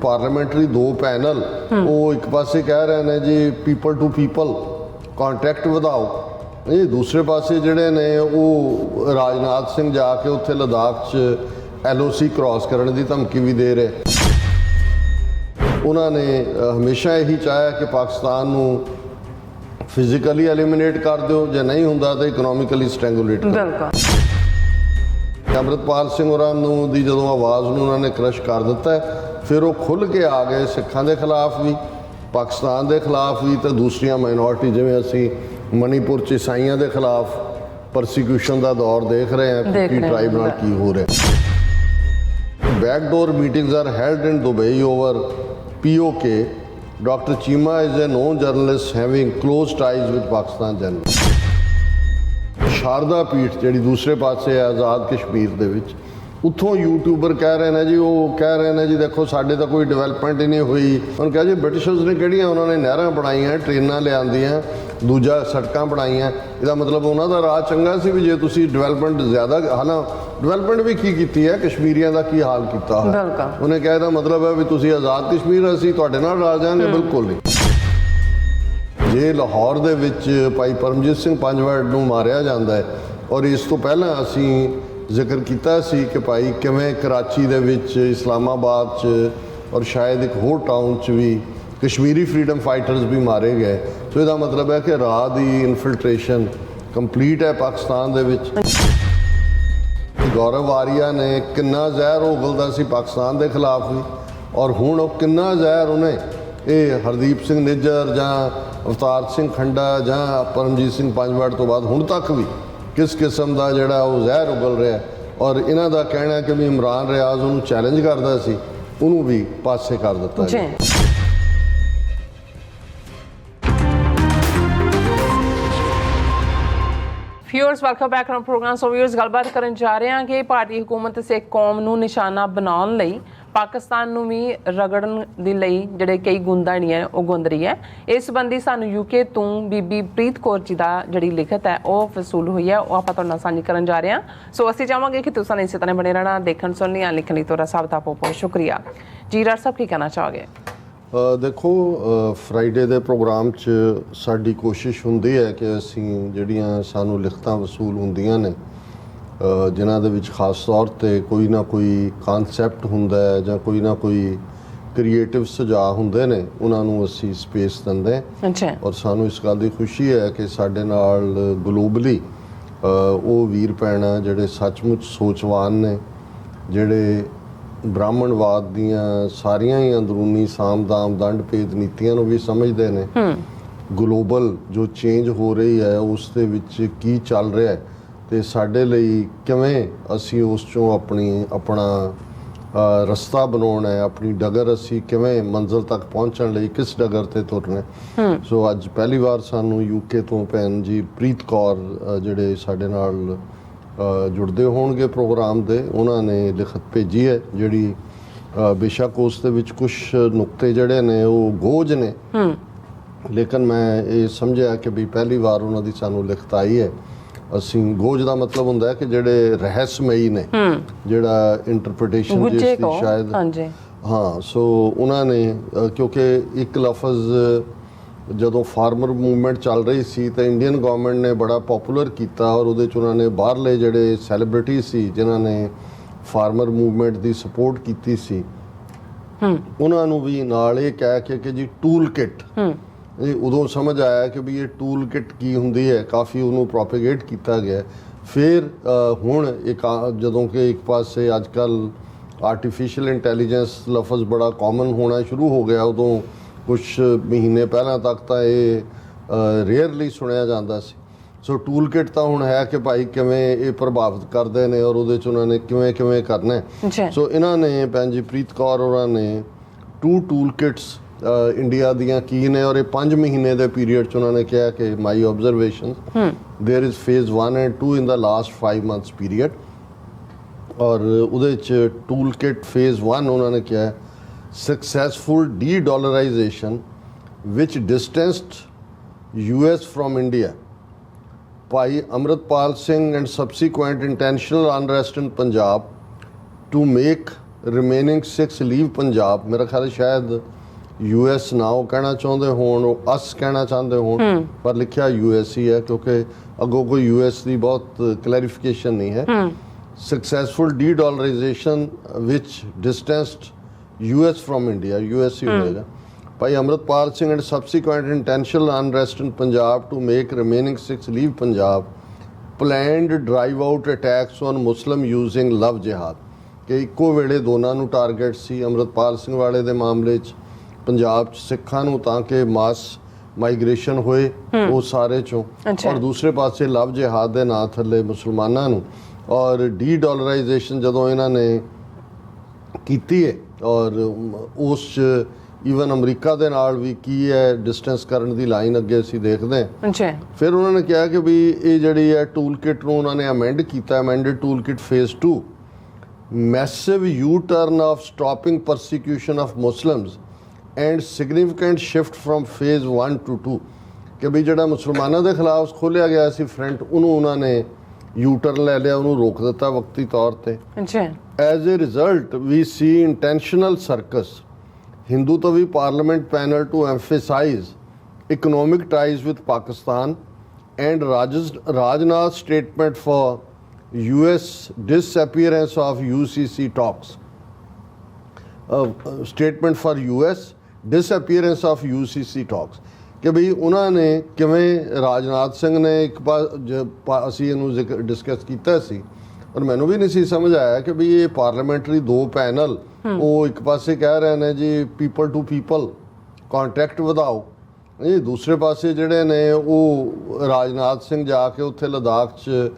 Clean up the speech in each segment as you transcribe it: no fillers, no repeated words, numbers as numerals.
Parliamentary 2 panel ਉਹ ਇੱਕ ਪਾਸੇ ਕਹਿ ਰਹੇ ਨੇ ਜੀ ਪੀਪਲ ਟੂ ਪੀਪਲ ਕੰਟੈਕਟ ਵਧਾਓ, ਇਹ ਦੂਸਰੇ ਪਾਸੇ ਜਿਹੜੇ ਨੇ ਉਹ ਰਾਜਨਾਥ ਸਿੰਘ ਜਾ ਕੇ ਉੱਥੇ ਲਦਾਖ 'ਚ LOC ਕ੍ਰਾਸ ਕਰਨ ਦੀ ਧਮਕੀ ਵੀ ਦੇ ਰਹੇ। ਉਹਨਾਂ ਨੇ ਹਮੇਸ਼ਾ ਇਹੀ ਚਾਹਿਆ ਕਿ ਪਾਕਿਸਤਾਨ ਨੂੰ ਫਿਜ਼ੀਕਲੀ ਐਲੀਮੀਨੇਟ ਕਰ ਦਿਓ, ਜੇ ਨਹੀਂ ਹੁੰਦਾ ਤਾਂ ਇਕਨੋਮਿਕਲੀ ਸਟ੍ਰੈਂਗੂਲੇਟ ਕਰੋ। ਅਮਰਤਪਾਲ ਸਿੰਘ ਹੋਰਾਂ ਨੂੰ ਦੀ ਜਦੋਂ ਆਵਾਜ਼ ਨੂੰ ਉਹਨਾਂ ਨੇ ਕ੍ਰਸ਼ ਕਰ ਦਿੱਤਾ, ਫਿਰ ਉਹ ਖੁੱਲ੍ਹ ਕੇ ਆ ਗਏ ਸਿੱਖਾਂ ਦੇ ਖਿਲਾਫ ਵੀ, ਪਾਕਿਸਤਾਨ ਦੇ ਖਿਲਾਫ ਵੀ, ਅਤੇ ਦੂਸਰੀਆਂ ਮਾਈਨੋਰਿਟੀ ਜਿਵੇਂ ਅਸੀਂ ਮਣੀਪੁਰ 'ਚ ਈਸਾਈਆਂ ਦੇ ਖਿਲਾਫ ਪਰਸੀਕਿਊਸ਼ਨ ਦਾ ਦੌਰ ਦੇਖ ਰਹੇ ਹਾਂ ਕਿ ਟ੍ਰਾਈਬ ਨਾਲ ਕੀ ਹੋ ਰਿਹਾ। Backdoor meetings are held in Dubai over POK. Dr. Chima is a known journalist having close ties with Pakistan journalists. Sharada Peeth ਜਿਹੜੀ ਦੂਸਰੇ ਪਾਸੇ ਹੈ ਆਜ਼ਾਦ ਕਸ਼ਮੀਰ ਦੇ ਵਿੱਚ, ਉੱਥੋਂ ਯੂਟਿਊਬਰ ਕਹਿ ਰਹੇ ਨੇ ਜੀ, ਉਹ ਕਹਿ ਰਹੇ ਨੇ ਜੀ ਦੇਖੋ ਸਾਡੇ ਤਾਂ ਕੋਈ ਡਿਵੈਲਪਮੈਂਟ ਹੀ ਨਹੀਂ ਹੋਈ। ਉਹਨੂੰ ਕਿਹਾ ਜੀ ਬ੍ਰਿਟਿਸ਼ਰਸ ਨੇ ਕਿਹੜੀਆਂ, ਉਹਨਾਂ ਨੇ ਨਹਿਰਾਂ ਬਣਾਈਆਂ, ਟ੍ਰੇਨਾਂ ਲਿਆਂਦੀਆਂ, ਦੂਜਾ ਸੜਕਾਂ ਬਣਾਈਆਂ, ਇਹਦਾ ਮਤਲਬ ਉਹਨਾਂ ਦਾ ਰਾਹ ਚੰਗਾ ਸੀ ਵੀ ਜੇ ਤੁਸੀਂ ਡਿਵੈਲਪਮੈਂਟ ਜ਼ਿਆਦਾ, ਹਾਲਾਂ ਡਿਵੈਲਪਮੈਂਟ ਵੀ ਕੀ ਕੀਤੀ ਹੈ, ਕਸ਼ਮੀਰੀਆਂ ਦਾ ਕੀ ਹਾਲ ਕੀਤਾ ਹੋਇਆ। ਉਹਨੇ ਕਿਹਾ ਇਹਦਾ ਮਤਲਬ ਹੈ ਵੀ ਤੁਸੀਂ ਆਜ਼ਾਦ ਕਸ਼ਮੀਰ, ਅਸੀਂ ਤੁਹਾਡੇ ਨਾਲ ਰਾਜ ਜਾਵਾਂਗੇ, ਬਿਲਕੁਲ ਨਹੀਂ। ਜੇ ਲਾਹੌਰ ਦੇ ਵਿੱਚ ਭਾਈ ਪਰਮਜੀਤ ਸਿੰਘ ਪੰਜਵੜ ਨੂੰ ਮਾਰਿਆ ਜਾਂਦਾ ਹੈ, ਔਰ ਇਸ ਤੋਂ ਪਹਿਲਾਂ ਅਸੀਂ ਜ਼ਿਕਰ ਕੀਤਾ ਸੀ ਕਿ ਭਾਈ ਕਿਵੇਂ ਕਰਾਚੀ ਦੇ ਵਿੱਚ, ਇਸਲਾਮਾਬਾਦ 'ਚ ਔਰ ਸ਼ਾਇਦ ਇੱਕ ਹੋਰ ਟਾਊਨ 'ਚ ਵੀ ਕਸ਼ਮੀਰੀ ਫਰੀਡਮ ਫਾਈਟਰਸ ਵੀ ਮਾਰੇ ਗਏ। ਸੋ ਇਹਦਾ ਮਤਲਬ ਹੈ ਕਿ ਰਾਹ ਦੀ ਇਨਫਿਲਟ੍ਰੇਸ਼ਨ ਕੰਪਲੀਟ ਹੈ ਪਾਕਿਸਤਾਨ ਦੇ ਵਿੱਚ। ਗੌਰਵ ਆਰੀਆ ਨੇ ਕਿੰਨਾ ਜ਼ਹਿਰ ਉਗਲਦਾ ਸੀ ਪਾਕਿਸਤਾਨ ਦੇ ਖਿਲਾਫ ਵੀ, ਔਰ ਹੁਣ ਉਹ ਕਿੰਨਾ ਜ਼ਹਿਰ ਉਹਨੇ ਇਹ ਹਰਦੀਪ ਸਿੰਘ ਨਿੱਜਰ ਜਾਂ ਅਵਤਾਰ ਸਿੰਘ ਖੰਡਾ ਜਾਂ ਪਰਮਜੀਤ ਸਿੰਘ ਪੰਜਵੜ ਤੋਂ ਬਾਅਦ ਹੁਣ ਤੱਕ ਵੀ ਕਿਸ ਕਿਸਮ ਦਾ ਜਿਹੜਾ ਉਹ ਜ਼ਹਿਰ ਉਗਲ ਰਿਹਾ। ਔਰ ਇਹਨਾਂ ਦਾ ਕਹਿਣਾ ਕਿ ਵੀ ਇਮਰਾਨ ਰਿਆਜ਼ ਉਹਨੂੰ ਚੈਲੰਜ ਕਰਦਾ ਸੀ, ਉਹਨੂੰ ਵੀ ਪਾਸੇ ਕਰ ਦਿੱਤਾ ਜੀ। Viewers welcome back to programme. So viewers ਗੱਲਬਾਤ ਕਰਨ ਜਾ ਰਹੇ ਹਾਂ ਕਿ ਭਾਰਤੀ ਹੁਕੂਮਤ ਸਿੱਖ ਕੌਮ ਨੂੰ ਨਿਸ਼ਾਨਾ ਬਣਾਉਣ ਲਈ ਪਾਕਿਸਤਾਨ ਨੂੰ ਵੀ ਰਗੜਨ ਦੇ ਲਈ ਜਿਹੜੇ ਕਈ ਗੁੰਦਾਣੀਆਂ ਉਹ ਗੁੰਦ ਰਹੀ ਹੈ। ਇਸ ਸੰਬੰਧੀ ਸਾਨੂੰ UK ਤੋਂ ਬੀਬੀ ਪ੍ਰੀਤ ਕੌਰ ਜੀ ਦਾ ਜਿਹੜੀ ਲਿਖਤ ਹੈ ਉਹ ਵਸੂਲ ਹੋਈ ਹੈ, ਉਹ ਆਪਾਂ ਤੁਹਾਡੇ ਨਾਲ ਸਾਂਝੀ ਕਰਨ ਜਾ ਰਹੇ ਹਾਂ। ਸੋ ਅਸੀਂ ਚਾਹਾਂਗੇ ਕਿ ਤੁਸੀਂ ਇਸੇ ਤਰ੍ਹਾਂ ਬਣੇ ਰਹਿਣਾ, ਦੇਖਣ ਸੁਣਨ ਜਾਂ ਲਿਖਣ ਲਈ ਤੁਹਾਡਾ ਸਭ ਦਾ ਬਹੁਤ ਸ਼ੁਕਰੀਆ ਜੀ। ਡਾਕਟਰ ਸਾਹਿਬ ਕੀ ਕਹਿਣਾ ਚਾਹੋਗੇ? ਦੇਖੋ, ਫਰਾਈਡੇ ਦੇ ਪ੍ਰੋਗਰਾਮ 'ਚ ਸਾਡੀ ਕੋਸ਼ਿਸ਼ ਹੁੰਦੀ ਹੈ ਕਿ ਅਸੀਂ ਜਿਹੜੀਆਂ ਸਾਨੂੰ ਲਿਖਤਾਂ ਵਸੂਲ ਹੁੰਦੀਆਂ ਨੇ, ਜਿਨ੍ਹਾਂ ਦੇ ਵਿੱਚ ਖਾਸ ਤੌਰ 'ਤੇ ਕੋਈ ਨਾ ਕੋਈ ਕਾਨਸੈਪਟ ਹੁੰਦਾ ਹੈ ਜਾਂ ਕੋਈ ਨਾ ਕੋਈ ਕ੍ਰੀਏਟਿਵ ਸੁਝਾਅ ਹੁੰਦੇ ਨੇ, ਉਹਨਾਂ ਨੂੰ ਅਸੀਂ ਸਪੇਸ ਦਿੰਦੇ ਹਾਂ। ਔਰ ਸਾਨੂੰ ਇਸ ਗੱਲ ਦੀ ਖੁਸ਼ੀ ਹੈ ਕਿ ਸਾਡੇ ਨਾਲ ਗਲੋਬਲੀ ਉਹ ਵੀਰ ਭੈਣਾਂ ਜਿਹੜੇ ਸੱਚਮੁੱਚ ਸੋਚਵਾਨ ਨੇ, ਜਿਹੜੇ ਬ੍ਰਾਹਮਣਵਾਦ ਦੀਆਂ ਸਾਰੀਆਂ ਹੀ ਅੰਦਰੂਨੀ ਸਾਮ ਦਾਮ ਦੰਡ ਭੇਦ ਨੀਤੀਆਂ ਨੂੰ ਵੀ ਸਮਝਦੇ ਨੇ। ਗਲੋਬਲ ਜੋ ਚੇਂਜ ਹੋ ਰਹੀ ਹੈ ਉਸ ਦੇ ਵਿੱਚ ਕੀ ਚੱਲ ਰਿਹਾ ਹੈ ਅਤੇ ਸਾਡੇ ਲਈ ਕਿਵੇਂ ਅਸੀਂ ਉਸ 'ਚੋਂ ਆਪਣਾ ਰਸਤਾ ਬਣਾਉਣਾ ਹੈ, ਆਪਣੀ ਡਗਰ ਅਸੀਂ ਕਿਵੇਂ ਮੰਜ਼ਿਲ ਤੱਕ ਪਹੁੰਚਣ ਲਈ ਕਿਸ ਡਗਰ 'ਤੇ ਤੁਰਨਾ। ਸੋ ਅੱਜ ਪਹਿਲੀ ਵਾਰ ਸਾਨੂੰ UK ਤੋਂ ਭੈਣ ਜੀ ਪ੍ਰੀਤ ਕੌਰ ਜਿਹੜੇ ਸਾਡੇ ਨਾਲ ਜੁੜਦੇ ਹੋਣਗੇ ਪ੍ਰੋਗਰਾਮ ਦੇ, ਉਹਨਾਂ ਨੇ ਲਿਖਤ ਭੇਜੀ ਹੈ ਜਿਹੜੀ ਬੇਸ਼ੱਕ ਉਸ ਦੇ ਵਿੱਚ ਕੁਛ ਨੁਕਤੇ ਜਿਹੜੇ ਨੇ ਉਹ ਗੋਝ ਨੇ, ਲੇਕਿਨ ਮੈਂ ਇਹ ਸਮਝਿਆ ਕਿ ਵੀ ਪਹਿਲੀ ਵਾਰ ਉਹਨਾਂ ਦੀ ਸਾਨੂੰ ਲਿਖਤ ਆਈ ਹੈ। ਅਸੀਂ ਗੋਝ ਦਾ ਮਤਲਬ ਹੁੰਦਾ ਹੈ ਕਿ ਜਿਹੜੇ ਰਹੱਸਮਈ ਨੇ, ਜਿਹੜਾ ਇੰਟਰਪ੍ਰੀਟੇਸ਼ਨ ਜਿਸ ਦੀ ਸ਼ਾਇਦ ਹਾਂ। ਸੋ ਉਹਨਾਂ ਨੇ ਕਿਉਂਕਿ ਇੱਕ ਲਫ਼ਜ਼ ਜਦੋਂ ਫਾਰਮਰ ਮੂਵਮੈਂਟ ਚੱਲ ਰਹੀ ਸੀ ਤਾਂ ਇੰਡੀਅਨ ਗੌਰਮੈਂਟ ਨੇ ਬੜਾ ਪੋਪੂਲਰ ਕੀਤਾ, ਔਰ ਉਹਦੇ 'ਚ ਉਹਨਾਂ ਨੇ ਬਾਹਰਲੇ ਜਿਹੜੇ ਸੈਲੀਬ੍ਰਿਟੀ ਸੀ ਜਿਨ੍ਹਾਂ ਨੇ ਫਾਰਮਰ ਮੂਵਮੈਂਟ ਦੀ ਸਪੋਰਟ ਕੀਤੀ ਸੀ, ਉਹਨਾਂ ਨੂੰ ਵੀ ਨਾਲ ਇਹ ਕਹਿ ਕੇ ਕਿ ਜੀ ਟੂਲ ਕਿਟ, ਇਹ ਉਦੋਂ ਸਮਝ ਆਇਆ ਕਿ ਵੀ ਇਹ ਟੂਲ ਕਿਟ ਕੀ ਹੁੰਦੀ ਹੈ, ਕਾਫੀ ਉਹਨੂੰ ਪ੍ਰੋਪੇਗੇਟ ਕੀਤਾ ਗਿਆ। ਫਿਰ ਹੁਣ ਇੱਕ ਜਦੋਂ ਕਿ ਇੱਕ ਪਾਸੇ ਅੱਜ ਕੱਲ੍ਹ ਆਰਟੀਫਿਸ਼ੀਅਲ ਇੰਟੈਲੀਜੈਂਸ ਲਫ਼ਜ਼ ਬੜਾ ਕਾਮਨ ਹੋਣਾ ਸ਼ੁਰੂ ਹੋ ਗਿਆ, ਉਦੋਂ ਕੁਛ ਮਹੀਨੇ ਪਹਿਲਾਂ ਤੱਕ ਤਾਂ ਇਹ ਰੇਅਰਲੀ ਸੁਣਿਆ ਜਾਂਦਾ ਸੀ। ਸੋ ਟੂਲ ਕਿਟ ਤਾਂ ਹੁਣ ਹੈ ਕਿ ਭਾਈ ਕਿਵੇਂ ਇਹ ਪ੍ਰਭਾਵਿਤ ਕਰਦੇ ਨੇ ਔਰ ਉਹਦੇ 'ਚ ਉਹਨਾਂ ਨੇ ਕਿਵੇਂ ਕਰਨਾ। ਸੋ ਇਹਨਾਂ ਨੇ ਭੈਣ ਜੀ ਪ੍ਰੀਤ ਕੌਰ ਹੋਰਾਂ ਨੇ 2 ਟੂਲ ਕਿਟਸ ਇੰਡੀਆ ਦੀਆਂ ਕੀ ਨੇ, ਔਰ ਇਹ 5 ਮਹੀਨੇ ਦੇ ਪੀਰੀਅਡ 'ਚ ਉਹਨਾਂ ਨੇ ਕਿਹਾ ਕਿ my observation there is phase 1 and 2 in the last 5 months period. ਔਰ ਉਹਦੇ 'ਚ ਟੂਲ ਕਿਟ ਫੇਜ਼ 1 ਉਹਨਾਂ ਨੇ ਕਿਹਾ successful de-dollarization which distanced US from India. Bhai Amarjit Singh and subsequent intentional unrest in Punjab to make remaining Sikhs leave Punjab. ਮੇਰਾ ਖਿਆਲ ਸ਼ਾਇਦ US ਨਾ ਉਹ ਕਹਿਣਾ ਚਾਹੁੰਦੇ ਹੋਣ, ਉਹ ਅਸ ਕਹਿਣਾ ਚਾਹੁੰਦੇ ਹੋਣ, ਪਰ ਲਿਖਿਆ US ਹੀ ਹੈ ਕਿਉਂਕਿ ਅੱਗੋਂ ਕੋਈ US ਦੀ ਬਹੁਤ ਕਲੈਰੀਫਿਕੇਸ਼ਨ ਨਹੀਂ ਹੈ। ਸਕਸੈਸਫੁਲ ਡੀ-ਡਾਲਰਾਈਜੇਸ਼ਨ ਵਿਚ distanced US from India, US ਹੀ ਹੋਏਗਾ। Bhai Amritpal Singh and subsequent intentional unrest in Punjab to make remaining Sikhs leave Punjab planned drive out attacks on Muslim using love jihad, ਕਿ ਇੱਕੋ ਵੇਲੇ ਦੋਨਾਂ ਨੂੰ ਟਾਰਗੇਟ ਸੀ। ਅਮਰਤਪਾਲ ਸਿੰਘ ਵਾਲੇ ਦੇ ਮਾਮਲੇ 'ਚ ਪੰਜਾਬ 'ਚ ਸਿੱਖਾਂ ਨੂੰ ਤਾਂ ਕਿ ਮਾਸ ਮਾਈਗ੍ਰੇਸ਼ਨ ਹੋਏ ਉਹ ਸਾਰੇ 'ਚੋਂ, ਔਰ ਦੂਸਰੇ ਪਾਸੇ ਲਵ ਜਿਹਾਦ ਦੇ ਨਾਂ ਥੱਲੇ ਮੁਸਲਮਾਨਾਂ ਨੂੰ। ਔਰ ਡੀ-ਡਾਲਰਾਈਜੇਸ਼ਨ ਜਦੋਂ ਇਹਨਾਂ ਨੇ ਕੀਤੀ ਹੈ, ਔਰ ਉਸ 'ਚ ਈਵਨ ਅਮਰੀਕਾ ਦੇ ਨਾਲ ਵੀ ਕੀ ਹੈ ਡਿਸਟੈਂਸ ਕਰਨ ਦੀ ਲਾਈਨ ਅੱਗੇ ਅਸੀਂ ਦੇਖਦੇ ਹਾਂ। ਫਿਰ ਉਹਨਾਂ ਨੇ ਕਿਹਾ ਕਿ ਵੀ ਇਹ ਜਿਹੜੀ ਹੈ ਟੂਲ ਕਿਟ ਨੂੰ ਉਹਨਾਂ ਨੇ ਅਮੈਂਡ ਕੀਤਾ, amended tool kit phase 2, massive U turn of stopping persecution of Muslims and significant shift from phase 1 to 2, ਕਿ ਵੀ ਜਿਹੜਾ ਮੁਸਲਮਾਨਾਂ ਦੇ ਖਿਲਾਫ ਖੋਲ੍ਹਿਆ ਗਿਆ ਸੀ ਫਰੰਟ, ਉਹਨੂੰ ਉਹਨਾਂ ਨੇ ਯੂ ਟਰਨ ਲੈ ਲਿਆ, ਉਹਨੂੰ ਰੋਕ ਦਿੱਤਾ ਵਕਤੀ ਤੌਰ ਤੇ। As a result we see intentional circus Hindutva parliament panel to emphasise economic ties with Pakistan and Rajnath statement for US disappearance of UCC talks, statement for US disappearance of UCC talks, ਕਿ ਬਈ ਉਹਨਾਂ ਨੇ ਕਿਵੇਂ ਰਾਜਨਾਥ ਸਿੰਘ ਨੇ ਇੱਕ ਅਸੀਂ ਇਹਨੂੰ ਡਿਸਕਸ ਕੀਤਾ ਸੀ, ਔਰ ਮੈਨੂੰ ਵੀ ਨਹੀਂ ਸੀ ਸਮਝ ਆਇਆ ਕਿ ਵੀ ਇਹ ਪਾਰਲੀਮੈਂਟਰੀ ਦੋ ਪੈਨਲ ਉਹ ਇੱਕ ਪਾਸੇ ਕਹਿ ਰਹੇ ਨੇ ਜੀ ਪੀਪਲ ਟੂ ਪੀਪਲ ਕੰਟੈਕਟ ਵਧਾਓ, ਇਹ ਦੂਸਰੇ ਪਾਸੇ ਜਿਹੜੇ ਨੇ ਉਹ ਰਾਜਨਾਥ ਸਿੰਘ ਜਾ ਕੇ ਉੱਥੇ ਲਦਾਖ 'ਚ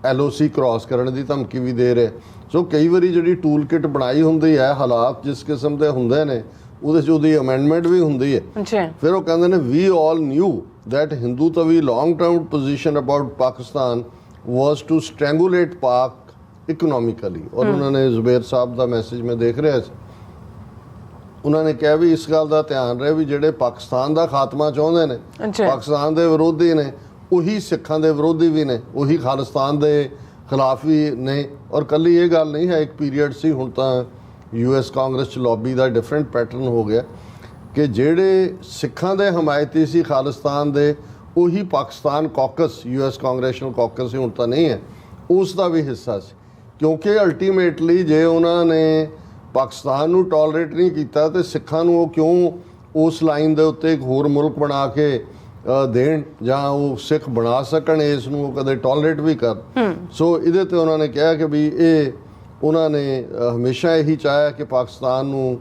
LOC ਕ੍ਰਾਸ ਕਰਨ ਦੀ ਧਮਕੀ ਵੀ ਦੇ ਰਹੇ। ਸੋ ਕਈ ਵਾਰੀ ਜਿਹੜੀ ਟੂਲ ਕਿਟ ਬਣਾਈ ਹੁੰਦੀ ਹੈ, ਹਾਲਾਤ ਜਿਸ ਕਿਸਮ ਦੇ ਹੁੰਦੇ ਨੇ ਉਹਦੇ 'ਚ ਉਹਦੀ ਅਮੈਂਡਮੈਂਟ ਵੀ ਹੁੰਦੀ ਹੈ। ਫਿਰ ਉਹ ਕਹਿੰਦੇ ਨੇ we all knew that Hindutva long term position about Pakistan was to strangulate Pak economically. ਔਰ ਉਹਨਾਂ ਨੇ ਜ਼ੁਬੇਰ ਸਾਹਿਬ ਦਾ ਮੈਸੇਜ ਮੈਂ ਦੇਖ ਰਿਹਾ ਸੀ, ਉਹਨਾਂ ਨੇ ਕਿਹਾ ਵੀ ਇਸ ਗੱਲ ਦਾ ਧਿਆਨ ਰਹੇ ਵੀ ਜਿਹੜੇ ਪਾਕਿਸਤਾਨ ਦਾ ਖਾਤਮਾ ਚਾਹੁੰਦੇ ਨੇ, ਪਾਕਿਸਤਾਨ ਦੇ ਵਿਰੋਧੀ ਨੇ, ਉਹੀ ਸਿੱਖਾਂ ਦੇ ਵਿਰੋਧੀ ਵੀ ਨੇ, ਉਹੀ ਖਾਲਿਸਤਾਨ ਦੇ ਖਿਲਾਫ ਵੀ ਨੇ। ਔਰ ਕੱਲੀ ਇਹ ਗੱਲ ਨਹੀਂ ਹੈ, ਇੱਕ ਪੀਰੀਅਡ ਸੀ, ਹੁਣ ਤਾਂ US ਕਾਂਗਰਸ 'ਚ ਲੌਬੀ ਦਾ ਡਿਫਰੈਂਟ ਪੈਟਰਨ ਹੋ ਗਿਆ ਕਿ ਜਿਹੜੇ ਸਿੱਖਾਂ ਦੇ ਹਮਾਇਤੀ ਸੀ ਖਾਲਿਸਤਾਨ ਦੇ, ਉਹੀ ਪਾਕਿਸਤਾਨ ਕਾਕਸ, US ਕਾਂਗਰੈਸ਼ਨਲ ਕਾਕਸ ਹੁਣ ਤਾਂ ਨਹੀਂ ਹੈ, ਉਸ ਦਾ ਵੀ ਹਿੱਸਾ ਸੀ। ਕਿਉਂਕਿ ਅਲਟੀਮੇਟਲੀ ਜੇ ਉਹਨਾਂ ਨੇ ਪਾਕਿਸਤਾਨ ਨੂੰ ਟੋਲਰੇਟ ਨਹੀਂ ਕੀਤਾ ਤੇ ਸਿੱਖਾਂ ਨੂੰ ਉਹ ਕਿਉਂ ਉਸ ਲਾਈਨ ਦੇ ਉੱਤੇ ਇੱਕ ਹੋਰ ਮੁਲਕ ਬਣਾ ਕੇ ਦੇਣ, ਜਾਂ ਉਹ ਸਿੱਖ ਬਣਾ ਸਕਣ ਇਸ ਨੂੰ, ਉਹ ਕਦੇ ਟੋਲਰੇਟ ਵੀ ਕਰ। ਸੋ ਇਹਦੇ ਤੇ ਉਹਨਾਂ ਨੇ ਕਿਹਾ ਕਿ ਵੀ ਇਹ ਉਹਨਾਂ ਨੇ ਹਮੇਸ਼ਾ ਇਹੀ ਚਾਹਿਆ ਕਿ ਪਾਕਿਸਤਾਨ ਨੂੰ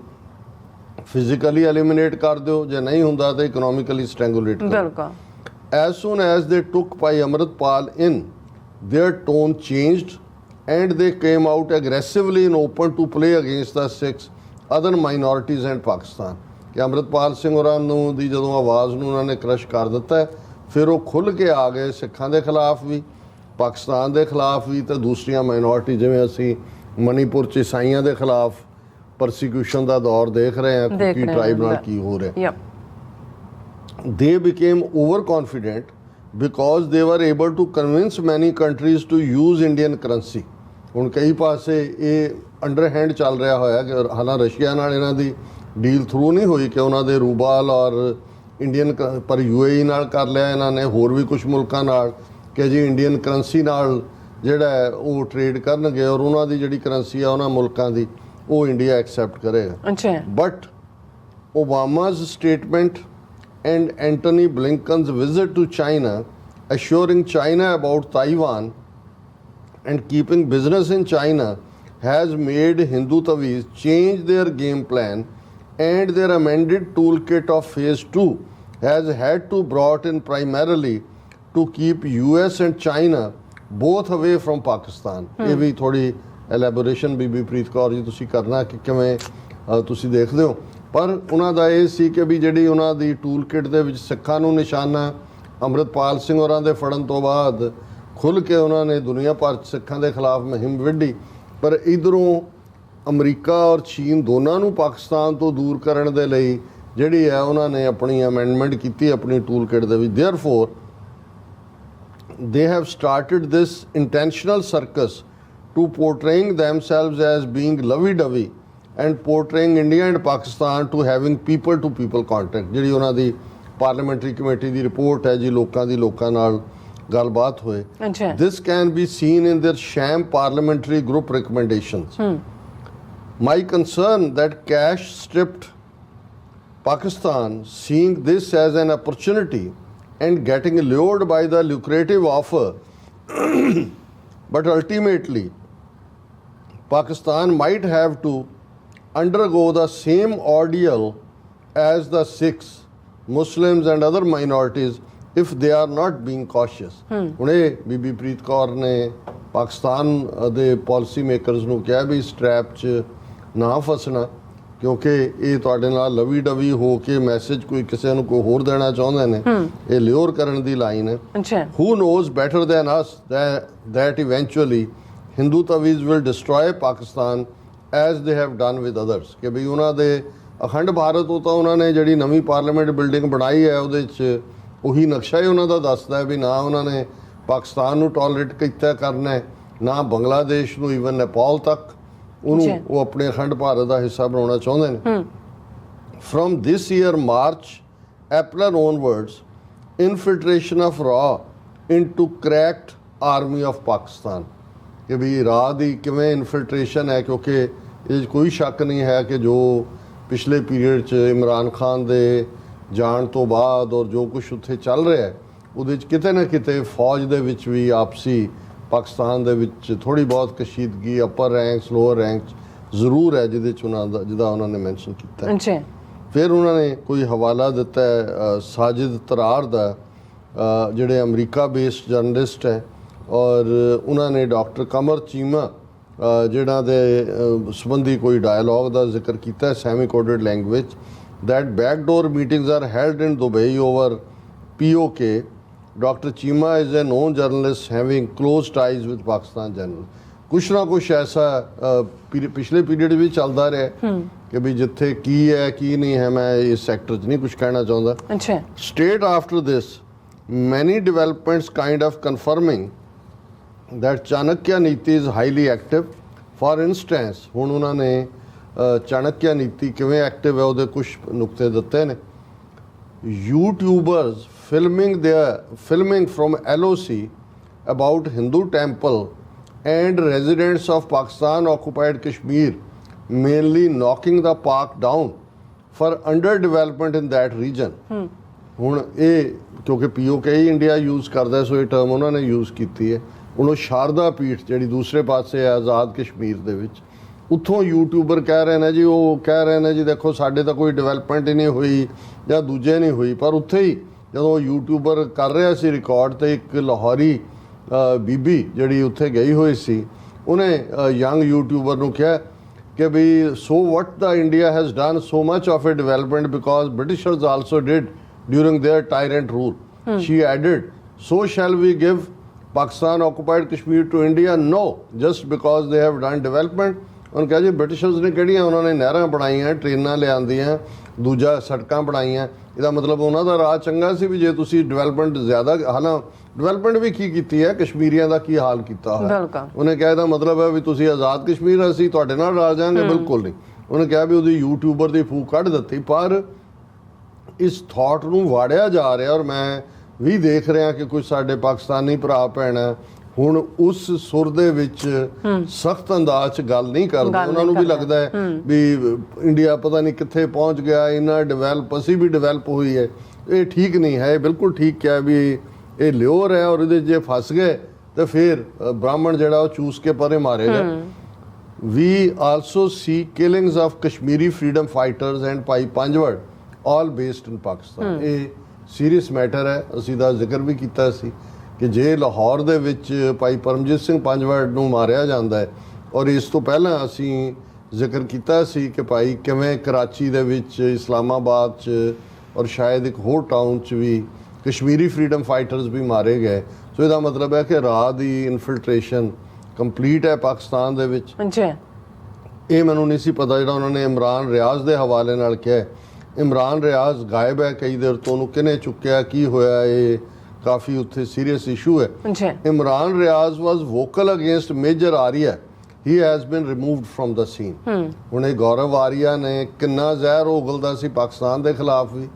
ਫਿਜ਼ੀਕਲੀ ਐਲੀਮੀਨੇਟ ਕਰ ਦਿਓ, ਜੇ ਨਹੀਂ ਹੁੰਦਾ ਤਾਂ ਇਕਨੋਮਿਕਲੀ ਸਟ੍ਰੈਂਗੂਲੇਟ ਕਰੋ। As ਸੂਨ as they took Bhai Amritpal in, their tone changed and they came out aggressively and open to play against the Sikhs, other minorities and Pakistan, ਕਿ ਅਮਰਤਪਾਲ ਸਿੰਘ ਹੋਰਾਂ ਨੂੰ ਦੀ ਜਦੋਂ ਆਵਾਜ਼ ਨੂੰ ਉਹਨਾਂ ਨੇ ਕ੍ਰਸ਼ ਕਰ ਦਿੱਤਾ, ਫਿਰ ਉਹ ਖੁੱਲ੍ਹ ਕੇ ਆ ਗਏ ਸਿੱਖਾਂ ਦੇ ਖਿਲਾਫ ਵੀ, ਪਾਕਿਸਤਾਨ ਦੇ ਖਿਲਾਫ ਵੀ, ਤੇ ਦੂਸਰੀਆਂ ਮਾਈਨੋਰਿਟੀ ਜਿਵੇਂ ਅਸੀਂ ਮਨੀਪੁਰ 'ਚ ਈਸਾਈਆਂ ਦੇ ਖਿਲਾਫ ਪਰਸੀਕਿਊਸ਼ਨ ਦਾ ਦੌਰ ਦੇਖ ਰਹੇ ਹਾਂ, ਕੁਕੀ ਟ੍ਰਾਈਬ ਨਾਲ ਕੀ ਹੋ ਰਿਹਾ। They became overconfident because they were able to convince many countries to use Indian currency। ਹੁਣ ਕਈ ਪਾਸੇ ਇਹ ਅੰਡਰਹੈਂਡ ਚੱਲ ਰਿਹਾ ਹੋਇਆ ਕਿ ਹਾਲਾਂ ਰਸ਼ੀਆ ਨਾਲ ਇਹਨਾਂ ਦੀ ਡੀਲ ਥਰੂ ਨਹੀਂ ਹੋਈ ਕਿ ਉਹਨਾਂ ਦੇ ਰੂਬਲ ਔਰ ਇੰਡੀਅਨ, ਪਰ UAE ਨਾਲ ਕਰ ਲਿਆ ਇਹਨਾਂ ਨੇ, ਹੋਰ ਵੀ ਕੁਝ ਮੁਲਕਾਂ ਨਾਲ, ਕਿ ਜੀ ਇੰਡੀਅਨ ਕਰੰਸੀ ਨਾਲ ਜਿਹੜਾ ਹੈ ਉਹ ਟ੍ਰੇਡ ਕਰਨਗੇ, ਔਰ ਉਹਨਾਂ ਦੀ ਜਿਹੜੀ ਕਰੰਸੀ ਆ ਉਹਨਾਂ ਮੁਲਕਾਂ ਦੀ ਉਹ ਇੰਡੀਆ ਐਕਸੈਪਟ ਕਰੇਗਾ। But Obama's statement and Antony Blinken's visit to China, assuring China about Taiwan and keeping business in China, has made Hindu Tavis change their game plan, and their amended toolkit of phase 2 has had to brought in primarily to keep US and China both away from Pakistan। ਇਹ ਵੀ ਥੋੜੀ ਐਲੈਬੋਰੇਸ਼ਨ ਬੀਬੀ ਪ੍ਰੀਤ ਕੌਰ ਜੀ ਤੁਸੀਂ ਕਰਨਾ ਕਿ ਕਿਵੇਂ ਤੁਸੀਂ ਦੇਖਦੇ ਹੋ, ਪਰ ਉਹਨਾਂ ਦਾ ਇਹ ਸੀ ਕਿ ਵੀ ਜਿਹੜੀ ਉਹਨਾਂ ਦੀ ਟੂਲ ਕਿਟ ਦੇ ਵਿੱਚ ਸਿੱਖਾਂ ਨੂੰ ਨਿਸ਼ਾਨਾ ਅੰਮ੍ਰਿਤਪਾਲ ਸਿੰਘ ਹੋਰਾਂ ਦੇ ਫੜਨ ਤੋਂ ਬਾਅਦ ਖੁੱਲ੍ਹ ਕੇ ਉਹਨਾਂ ਨੇ ਦੁਨੀਆ ਭਰ 'ਚ ਸਿੱਖਾਂ ਦੇ ਖਿਲਾਫ ਮੁਹਿੰਮ ਵਿੱਢੀ, ਪਰ ਇੱਧਰੋਂ ਅਮਰੀਕਾ ਔਰ ਚੀਨ ਦੋਨਾਂ ਨੂੰ ਪਾਕਿਸਤਾਨ ਤੋਂ ਦੂਰ ਕਰਨ ਦੇ ਲਈ ਜਿਹੜੀ ਹੈ ਉਹਨਾਂ ਨੇ ਆਪਣੀ ਅਮੈਂਡਮੈਂਟ ਕੀਤੀ ਆਪਣੀ ਟੂਲ ਕਿਟ ਦੇ ਵਿੱਚ। ਦੇਅਰਫੋਰ they have started this intentional circus to portraying themselves as being lovey-dovey and portraying India and Pakistan to having people to people contact। ਜਿਹੜੀ ਉਹਨਾਂ ਦੀ ਪਾਰਲੀਮੈਂਟਰੀ ਕਮੇਟੀ ਦੀ ਰਿਪੋਰਟ ਹੈ ਜੀ, ਲੋਕਾਂ ਦੀ ਲੋਕਾਂ ਨਾਲ ਗੱਲਬਾਤ ਹੋਏ। This can be seen in their sham parliamentary group recommendations। My concern that cash-stripped Pakistan, seeing this as an opportunity and getting lured by the lucrative offer, but ultimately Pakistan might have to undergo the same ordeal as the Sikhs, Muslims and other minorities if they are not being cautious। ਹੁਣ ਇਹ ਬੀਬੀ ਪ੍ਰੀਤ ਕੌਰ ਨੇ ਪਾਕਿਸਤਾਨ ਦੇ policy makers ਨੂੰ ਕਿਹਾ ਵੀ ਇਸ trap 'ਚ ਨਾ ਫਸਣਾ, ਕਿਉਂਕਿ ਇਹ ਤੁਹਾਡੇ ਨਾਲ ਲਵੀ ਡਵੀ ਹੋ ਕੇ ਮੈਸੇਜ ਕੋਈ ਕਿਸੇ ਨੂੰ ਕੋਈ ਹੋਰ ਦੇਣਾ ਚਾਹੁੰਦੇ ਨੇ। ਇਹ ਲਿਓਰ ਕਰਨ ਦੀ ਲਾਈਨ ਹੈ। Who knows better than us that eventually Hindu Tavis will destroy Pakistan as they have done with others। ਕਿ ਵੀ ਉਹਨਾਂ ਦੇ ਅਖੰਡ ਭਾਰਤ ਉਹ ਤਾਂ ਉਹਨਾਂ ਨੇ ਜਿਹੜੀ ਨਵੀਂ ਪਾਰਲੀਮੈਂਟ ਬਿਲਡਿੰਗ ਬਣਾਈ ਹੈ ਉਹਦੇ 'ਚ ਉਹੀ ਨਕਸ਼ਾ ਹੀ ਉਹਨਾਂ ਦਾ ਦੱਸਦਾ ਹੈ ਵੀ ਨਾ ਉਹਨਾਂ ਨੇ ਪਾਕਿਸਤਾਨ ਨੂੰ ਟੋਲਰੇਟ ਕੀਤਾ ਕਰਨਾ ਹੈ, ਨਾ ਬੰਗਲਾਦੇਸ਼ ਨੂੰ, ਈਵਨ ਨੇਪਾਲ ਤੱਕ ਉਹਨੂੰ ਉਹ ਆਪਣੇ ਅਖੰਡ ਭਾਰਤ ਦਾ ਹਿੱਸਾ ਬਣਾਉਣਾ ਚਾਹੁੰਦੇ ਨੇ। From this year March April onwards, infiltration of RAW into cracked army of Pakistan। ਕਿ ਵੀ ਰਾਹ ਦੀ ਕਿਵੇਂ ਇਨਫਿਲਟਰੇਸ਼ਨ ਹੈ, ਕਿਉਂਕਿ ਇਹ 'ਚ ਕੋਈ ਸ਼ੱਕ ਨਹੀਂ ਹੈ ਕਿ ਜੋ ਪਿਛਲੇ ਪੀਰੀਅਡ 'ਚ ਇਮਰਾਨ ਖਾਨ ਦੇ ਜਾਣ ਤੋਂ ਬਾਅਦ ਔਰ ਜੋ ਕੁਛ ਉੱਥੇ ਚੱਲ ਰਿਹਾ ਹੈ ਉਹਦੇ 'ਚ ਕਿਤੇ ਨਾ ਕਿਤੇ ਫੌਜ ਦੇ ਵਿੱਚ ਵੀ ਆਪਸੀ ਪਾਕਿਸਤਾਨ ਦੇ ਵਿੱਚ ਥੋੜ੍ਹੀ ਬਹੁਤ ਕਸ਼ੀਦਗੀ ਅਪਰ ਰੈਂਕਸ ਲੋਅਰ ਰੈਂਕਸ ਜ਼ਰੂਰ ਹੈ ਜਿਹਦੇ 'ਚ ਉਹਨਾਂ ਦਾ ਜਿਹਦਾ ਉਹਨਾਂ ਨੇ ਮੈਂਸ਼ਨ ਕੀਤਾ। ਫਿਰ ਉਹਨਾਂ ਨੇ ਕੋਈ ਹਵਾਲਾ ਦਿੱਤਾ ਹੈ ਸਾਜਿਦ ਤਰਾਰ ਦਾ, ਜਿਹੜੇ ਅਮਰੀਕਾ ਬੇਸਡ ਜਰਨਲਿਸਟ ਹੈ, ਔਰ ਉਹਨਾਂ ਨੇ ਡਾਕਟਰ ਕਮਰ ਚੀਮਾ ਜਿਹਨਾਂ ਦੇ ਸੰਬੰਧੀ ਕੋਈ ਡਾਇਲੌਗ ਦਾ ਜ਼ਿਕਰ ਕੀਤਾ semi coded language, that backdoor meetings are held in Dubai over POK। Dr. Chima is a known journalist having close ties with Pakistan general। ਕੁਛ ਨਾ ਕੁਛ ਐਸਾ ਪਿਛਲੇ ਪੀਰੀਅਡ ਵੀ ਚੱਲਦਾ ਰਿਹਾ ਕਿ ਵੀ ਜਿੱਥੇ ਕੀ ਹੈ ਕੀ ਨਹੀਂ ਹੈ, ਮੈਂ ਇਸ ਸੈਕਟਰ 'ਚ ਨਹੀਂ ਕੁਛ ਕਹਿਣਾ ਚਾਹੁੰਦਾ। Straight after this many developments kind of confirming that Chanakya ਨੀਤੀ is highly active। For instance ਹੁਣ ਉਹਨਾਂ ਨੇ ਚਾਣਕਿਆ ਨੀਤੀ ਕਿਵੇਂ ਐਕਟਿਵ ਹੈ ਉਹਦੇ ਕੁਛ ਨੁਕਤੇ ਦਿੱਤੇ ਨੇ। YouTubers filming from LOC about Hindu temple and residents of Pakistan occupied Kashmir, mainly knocking the park down for underdevelopment in that region। ਹੁਣ ਇਹ ਕਿਉਂਕਿ POK ਹੀ ਇੰਡੀਆ ਯੂਜ਼ ਕਰਦਾ, ਸੋ ਇਹ ਟਰਮ ਉਹਨਾਂ ਨੇ ਯੂਜ਼ ਕੀਤੀ ਹੈ। ਹੁਣ ਉਹ ਸ਼ਾਰਦਾ ਪੀਠ ਜਿਹੜੀ ਦੂਸਰੇ ਪਾਸੇ ਹੈ ਆਜ਼ਾਦ ਕਸ਼ਮੀਰ ਦੇ ਵਿੱਚ, ਉੱਥੋਂ ਯੂਟਿਊਬਰ ਕਹਿ ਰਹੇ ਨੇ ਜੀ, ਉਹ ਕਹਿ ਰਹੇ ਨੇ ਜੀ ਦੇਖੋ ਸਾਡੇ ਤਾਂ ਕੋਈ ਡਿਵੈਲਪਮੈਂਟ ਹੀ ਨਹੀਂ ਹੋਈ ਜਾਂ ਦੂਜੇ ਨਹੀਂ ਹੋਈ। ਪਰ ਉੱਥੇ ਹੀ ਜਦੋਂ ਯੂਟਿਊਬਰ ਕਰ ਰਿਹਾ ਸੀ ਰਿਕਾਰਡ, ਤੇ ਇੱਕ ਲਾਹੌਰੀ ਬੀਬੀ ਜਿਹੜੀ ਉੱਥੇ ਗਈ ਹੋਈ ਸੀ, ਉਹਨੇ ਯੰਗ ਯੂਟਿਊਬਰ ਨੂੰ ਕਿਹਾ ਕਿ we saw what the India has done so much of a development because Britishers also did during their tyrant rule. She added so shall we give Pakistan occupied Kashmir to India? No, just because they have done development। ਉਹਨੇ ਕਿਹਾ ਜੀ Britishers ਨੇ ਕਿਹੜੀਆਂ ਉਹਨਾਂ ਨੇ ਨਹਿਰਾਂ ਬਣਾਈਆਂ, ਟ੍ਰੇਨਾਂ ਲਿਆਂਦੀਆਂ, ਦੂਜਾ ਸੜਕਾਂ ਬਣਾਈਆਂ, ਇਹਦਾ ਮਤਲਬ ਉਹਨਾਂ ਦਾ ਰਾਹ ਚੰਗਾ ਸੀ ਵੀ ਜੇ ਤੁਸੀਂ ਡਿਵੈਲਪਮੈਂਟ ਜ਼ਿਆਦਾ, ਹਾਲਾਂ ਡਿਵੈਲਪਮੈਂਟ ਵੀ ਕੀ ਕੀਤੀ ਹੈ, ਕਸ਼ਮੀਰੀਆਂ ਦਾ ਕੀ ਹਾਲ ਕੀਤਾ ਹੋਇਆ। ਉਹਨੇ ਕਿਹਾ ਇਹਦਾ ਮਤਲਬ ਹੈ ਵੀ ਤੁਸੀਂ ਆਜ਼ਾਦ ਕਸ਼ਮੀਰ ਅਸੀਂ ਤੁਹਾਡੇ ਨਾਲ ਰਲ ਜਾਵਾਂਗੇ, ਬਿਲਕੁਲ ਨਹੀਂ। ਉਹਨੇ ਕਿਹਾ ਵੀ ਉਹਦੀ ਯੂਟਿਊਬਰ ਦੀ ਫੂਕ ਕੱਢ ਦਿੱਤੀ। ਪਰ ਇਸ ਥਾਟ ਨੂੰ ਵਾੜਿਆ ਜਾ ਰਿਹਾ, ਔਰ ਮੈਂ ਵੀ ਦੇਖ ਰਿਹਾ ਕਿ ਕੁਝ ਸਾਡੇ ਪਾਕਿਸਤਾਨੀ ਭਰਾ ਭੈਣ ਹੁਣ ਉਸ ਸੁਰ ਦੇ ਵਿੱਚ ਸਖਤ ਅੰਦਾਜ਼ 'ਚ ਗੱਲ ਨਹੀਂ ਕਰਦੇ। ਉਹਨਾਂ ਨੂੰ ਵੀ ਲੱਗਦਾ ਹੈ ਵੀ ਇੰਡੀਆ ਪਤਾ ਨਹੀਂ ਕਿੱਥੇ ਪਹੁੰਚ ਗਿਆ, ਇੰਨਾ ਡਿਵੈਲਪ, ਅਸੀਂ ਵੀ ਡਿਵੈਲਪ ਹੋਈ ਹੈ। ਇਹ ਠੀਕ ਨਹੀਂ ਹੈ, ਬਿਲਕੁਲ ਠੀਕ ਕਿਹਾ ਵੀ ਇਹ ਲਿਓਰ ਹੈ, ਔਰ ਇਹਦੇ ਜੇ ਫਸ ਗਏ ਤਾਂ ਫਿਰ ਬ੍ਰਾਹਮਣ ਜਿਹੜਾ ਉਹ ਚੂਸ ਕੇ ਪਰੇ ਮਾਰੇਗਾ। We also see killings of Kashmiri freedom fighters and Bhai Panjwar all based ਇਨ ਪਾਕਿਸਤਾਨ। ਇਹ ਸੀਰੀਅਸ ਮੈਟਰ ਹੈ, ਅਸੀਂ ਦਾ ਜ਼ਿਕਰ ਵੀ ਕੀਤਾ ਸੀ ਕਿ ਜੇ ਲਾਹੌਰ ਦੇ ਵਿੱਚ ਭਾਈ ਪਰਮਜੀਤ ਸਿੰਘ ਪੰਜਵੜ ਨੂੰ ਮਾਰਿਆ ਜਾਂਦਾ ਹੈ, ਔਰ ਇਸ ਤੋਂ ਪਹਿਲਾਂ ਅਸੀਂ ਜ਼ਿਕਰ ਕੀਤਾ ਸੀ ਕਿ ਭਾਈ ਕਿਵੇਂ ਕਰਾਚੀ ਦੇ ਵਿੱਚ, ਇਸਲਾਮਾਬਾਦ 'ਚ ਔਰ ਸ਼ਾਇਦ ਇੱਕ ਹੋਰ ਟਾਊਨ 'ਚ ਵੀ ਕਸ਼ਮੀਰੀ ਫਰੀडम ਫਾਈਟਰਸ ਵੀ ਮਾਰੇ ਗਏ। ਸੋ ਇਹਦਾ ਮਤਲਬ ਹੈ ਕਿ ਰਾਹ ਦੀ ਇਨਫਿਲਟਰੇਸ਼ਨ ਕੰਪਲੀਟ ਹੈ ਪਾਕਿਸਤਾਨ ਦੇ ਵਿੱਚ। ਇਹ ਮੈਨੂੰ ਨਹੀਂ ਸੀ ਪਤਾ ਜਿਹੜਾ ਉਹਨਾਂ ਨੇ ਇਮਰਾਨ ਰਿਆਜ਼ ਦੇ ਹਵਾਲੇ ਨਾਲ ਕਿਹਾ। ਇਮਰਾਨ ਰਿਆਜ਼ ਗਾਇਬ ਹੈ ਕਈ ਦੇਰ ਤੋਂ, ਉਹਨੂੰ ਕਿਹਨੇ ਚੁੱਕਿਆ, ਕੀ ਹੋਇਆ, ਇਹ ਕਾਫੀ ਉੱਥੇ ਸੀਰੀਅਸ ਇਸ਼ੂ ਹੈ। Imran Riaz was vocal against Major Arya. he has been removed from the scene. ਹੁਣ ਇਹ ਗੌਰਵ ਆਰੀਆ ਨੇ ਕਿੰਨਾ ਜ਼ਹਿਰ ਉਗਲਦਾ ਸੀ ਪਾਕਿਸਤਾਨ ਦੇ ਖਿਲਾਫ ਵੀ,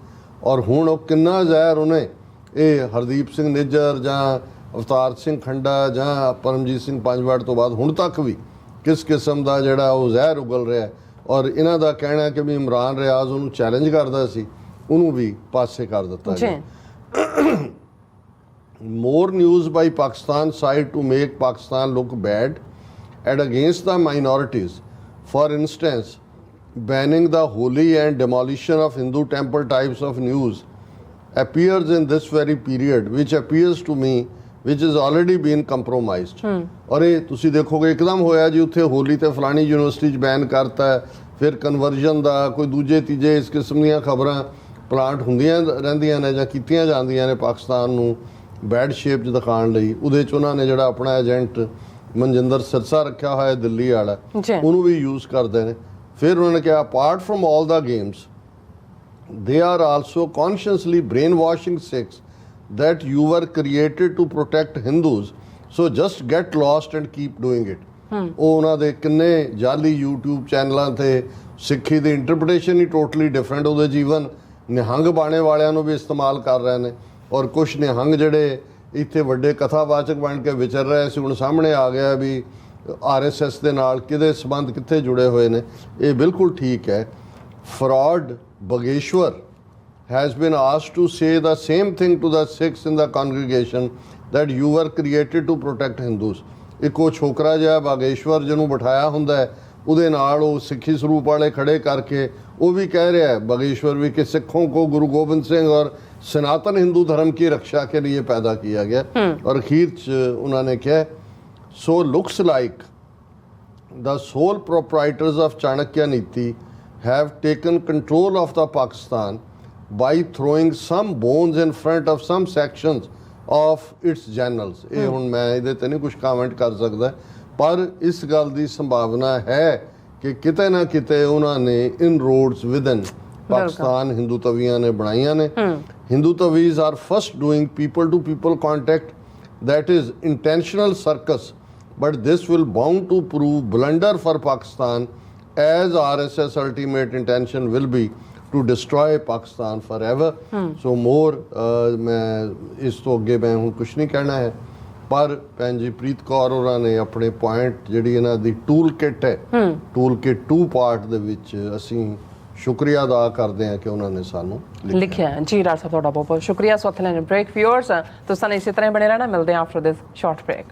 ਔਰ ਹੁਣ ਉਹ ਕਿੰਨਾ ਜ਼ਹਿਰ ਉਹਨੇ ਇਹ ਹਰਦੀਪ ਸਿੰਘ ਨਿੱਜਰ ਜਾਂ ਅਵਤਾਰ ਸਿੰਘ ਖੰਡਾ ਜਾਂ ਪਰਮਜੀਤ ਸਿੰਘ ਪੰਜਵਾੜ ਤੋਂ ਬਾਅਦ ਹੁਣ ਤੱਕ ਵੀ ਕਿਸ ਕਿਸਮ ਦਾ ਜਿਹੜਾ ਉਹ ਜ਼ਹਿਰ ਉਗਲ ਰਿਹਾ। ਔਰ ਇਹਨਾਂ ਦਾ ਕਹਿਣਾ ਕਿ ਵੀ ਇਮਰਾਨ ਰਿਆਜ਼ ਉਹਨੂੰ ਚੈਲੰਜ ਕਰਦਾ ਸੀ, ਉਹਨੂੰ ਵੀ ਪਾਸੇ ਕਰ ਦਿੱਤਾ ਗਿਆ। More news by Pakistan side to make Pakistan look bad and against the minorities. For instance, banning the holy and demolition of Hindu temple types of news appears in this very period, which appears to me which has already been compromised. ਔਰ ਇਹ ਤੁਸੀਂ ਦੇਖੋਗੇ ਇੱਕਦਮ ਹੋਇਆ ਜੀ ਉੱਥੇ ਹੋਲੀ ਤੇ ਫਲਾਣੀ ਯੂਨੀਵਰਸਿਟੀ 'ਚ ਬੈਨ ਕਰਤਾ, ਫਿਰ ਕਨਵਰਜਨ ਦਾ ਕੋਈ ਦੂਜੇ ਤੀਜੇ ਇਸ ਕਿਸਮ ਦੀਆਂ ਖਬਰਾਂ ਪਲਾਂਟ ਹੁੰਦੀਆਂ ਰਹਿੰਦੀਆਂ ਨੇ ਜਾਂ ਕੀਤੀਆਂ ਜਾਂਦੀਆਂ ਨੇ ਪਾਕਿਸਤਾਨ ਨੂੰ ਬੈਡ ਸ਼ੇਪ 'ਚ ਦਿਖਾਉਣ ਲਈ। ਉਹਦੇ 'ਚ ਉਹਨਾਂ ਨੇ ਜਿਹੜਾ ਆਪਣਾ ਏਜੰਟ ਮਨਜਿੰਦਰ ਸਿਰਸਾ ਰੱਖਿਆ ਹੋਇਆ ਦਿੱਲੀ ਵਾਲਾ, ਉਹਨੂੰ ਵੀ ਯੂਜ਼ ਕਰਦੇ ਨੇ। ਫਿਰ ਉਹਨਾਂ ਨੇ ਕਿਹਾ apart from all the games they are also consciously brainwashing Sikhs that you were created to protect Hindus, so just get lost and keep doing it. ਉਹ ਉਹਨਾਂ ਦੇ ਕਿੰਨੇ ਜਾਲੀ YouTube ਚੈਨਲਾਂ ਤੇ ਸਿੱਖੀ ਦੀ ਇੰਟਰਪ੍ਰੀਟੇਸ਼ਨ ਹੀ ਟੋਟਲੀ ਡਿਫਰੈਂਟ, ਉਹਦੇ ਜੀਵਨ ਨਿਹੰਗ ਬਾਣੇ ਵਾਲਿਆਂ ਨੂੰ ਵੀ ਇਸਤੇਮਾਲ ਕਰ ਰਹੇ ਨੇ। ਔਰ ਕੁਛ ਨਿਹੰਗ ਜਿਹੜੇ ਇੱਥੇ ਵੱਡੇ ਕਥਾਵਾਚਕ ਬਣ ਕੇ ਵਿਚਰ ਰਹੇ ਸੀ, ਹੁਣ ਸਾਹਮਣੇ ਆ ਗਿਆ ਵੀ RSS ਦੇ ਨਾਲ ਕਿਹਦੇ ਸੰਬੰਧ ਕਿੱਥੇ ਜੁੜੇ ਹੋਏ ਨੇ। ਇਹ ਬਿਲਕੁਲ ਠੀਕ ਹੈ। Fraud Bageshwar has been asked to say the same thing to the Sikhs in the congregation that you were created to protect Hindus. ਇੱਕ ਉਹ ਛੋਕਰਾ ਜਿਹਾ ਬਾਗੇਸ਼ਵਰ ਜਿਹਨੂੰ ਬਿਠਾਇਆ ਹੁੰਦਾ ਹੈ, ਉਹਦੇ ਨਾਲ ਉਹ ਸਿੱਖੀ ਸਰੂਪ ਵਾਲੇ ਖੜੇ ਕਰਕੇ ਉਹ ਵੀ ਕਹਿ ਰਿਹਾ ਹੈ बागेश्वर भी कि सिखों को गुरु गोबिंद सिंह और सनातन हिंदू धर्म की रक्षा के लिए पैदा किया गया। और अखीर उन्होंने कहा so looks like the sole proprietors of Chanakya Niti have taken control of the Pakistan by throwing some bones in front of some sections of its journals. ਇਹ ਹੁਣ ਮੈਂ ਇਹਦੇ ਤੇ ਨਹੀਂ ਕੁਝ ਕਮੈਂਟ ਕਰ ਸਕਦਾ, ਪਰ ਇਸ ਗੱਲ ਦੀ ਸੰਭਾਵਨਾ ਹੈ ਕਿ ਕਿਤੇ ਨਾ ਕਿਤੇ ਉਹਨਾਂ ਨੇ ਇਨਰੋਡਸ ਵਿਦਨ ਪਾਕਿਸਤਾਨ ਹਿੰਦੂ ਤਵੀਆਂ ਨੇ ਬਣਾਈਆਂ ਨੇ। Hindutvis are first doing people to people contact that is intentional circus, but this will bound to prove blunder for Pakistan as RSS ultimate intention will be to destroy Pakistan forever. So more मैं इस तो अगे मैं हूँ कुछ नहीं कहना है, पर भैन जी प्रीत कौर होरां ने अपने पॉइंट जिहड़ी इन्हां दी टूल किट है टूल किट 2 पार्ट दे विच असीं शुक्रिया अदा करते हैं कि उन्होंने सानू लिखिया। जी डॉक्टर साहब तुहाडा बहुत बहुत शुक्रिया। सो अत्थे लैने ब्रेक व्यूअर्स तुसां ने इसी तरह बने रहना, मिलते हैं आफ्टर दिस शॉर्ट ब्रेक।